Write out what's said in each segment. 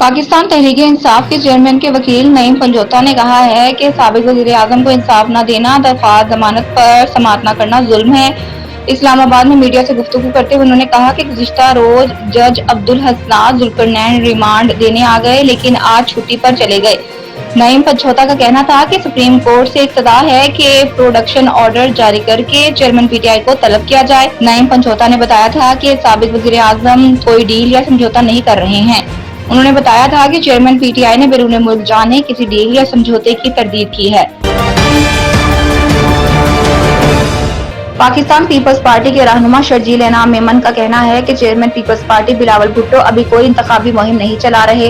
पाकिस्तान तहरीक-ए-इंसाफ के चेयरमैन के वकील नईम पंजोता ने कहा है कि साबिक वज़ीर-ए-आज़म को इंसाफ न देना, दरख्वास्त जमानत पर समाअत न करना जुल्म है। इस्लामाबाद में मीडिया से गुफ्तगू करते हुए उन्होंने कहा कि गुज़िश्ता रोज जज अब्दुल हसनान जुल्करनैन रिमांड देने आ गए, लेकिन आज छुट्टी पर चले गए। नईम पंजोता का कहना था कि सुप्रीम कोर्ट से इस्तदा है कि प्रोडक्शन ऑर्डर जारी करके चेयरमैन पीटीआई को तलब किया जाए। नईम पंजोता ने बताया था कि साबिक वज़ीर-ए-आज़म कोई डील या समझौता नहीं कर रहे हैं। उन्होंने बताया था कि चेयरमैन पीटीआई ने बैरून मुल्क जाने किसी डील या समझौते की तरदीद की है। पाकिस्तान पीपल्स पार्टी के रहनुमा शर्जील एनाम मेमन का कहना है कि चेयरमैन पीपल्स पार्टी बिलावल भुट्टो अभी कोई इंतखाबी मुहिम नहीं चला रहे।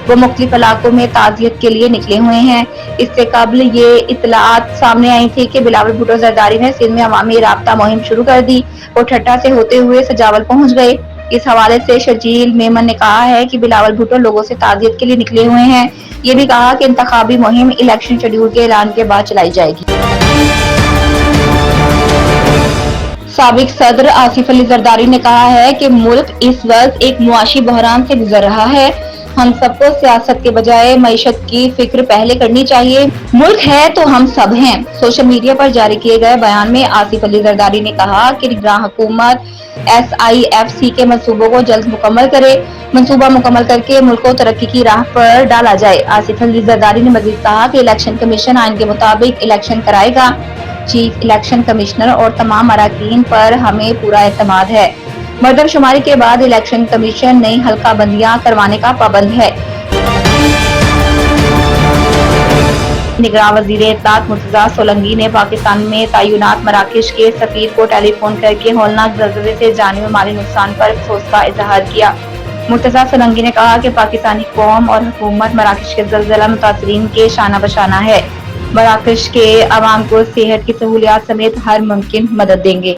वो मुख्तलिफ इलाकों में ताज़ियत के लिए निकले हुए हैं। इससे कबल ये इत्तलात सामने आई थी कि बिलावल भुट्टो जरदारी ने सिंध में अवामी राब्ता मुहिम शुरू कर दी। वो ठट्टा से होते हुए सजावल पहुंच गए। इस हवाले से शर्जील मेमन ने कहा है कि बिलावल भुट्टो लोगों से ताज़ियत के लिए निकले हुए हैं। ये भी कहा कि इंतखाबी मुहिम इलेक्शन शेड्यूल के ऐलान के बाद चलाई जाएगी। साबिक सदर आसिफ अली जरदारी ने कहा है कि मुल्क इस वक्त एक मुआशी बहरान से गुजर रहा है। हम सबको सियासत के बजाय मईशत की फिक्र पहले करनी चाहिए। मुल्क है तो हम सब हैं। सोशल मीडिया पर जारी किए गए बयान में आसिफ अली जरदारी ने कहा कि निगरान हुकूमत SIFC के मंसूबों को जल्द मुकम्मल करे। मंसूबा मुकम्मल करके मुल्क को तरक्की की राह पर डाला जाए। आसिफ अली जरदारी ने मजीद कहा कि इलेक्शन कमीशन आइन के मुताबिक इलेक्शन कराएगा। चीफ इलेक्शन कमिश्नर और तमाम अराकीन पर हमें पूरा एतमाद है। मर्दमशुमारी के बाद इलेक्शन कमीशन नई हल्का बंदियां करवाने का पाबंद है। निगरान वज़ीर इत्तलात मुर्तज़ा सोलंकी ने पाकिस्तान में तैनात मराकश के सफीर को टेलीफोन करके होलनाक ज़लज़ले से जानी व माली नुकसान पर अफसोस का इजहार किया। मुर्तज़ा सोलंकी ने कहा कि पाकिस्तानी कौम और हुकूमत मराकश के ज़लज़ला मुतासरीन के शाना बशाना है। मराकश के अवाम को सेहत की सहूलियात समेत हर मुमकिन मदद देंगे।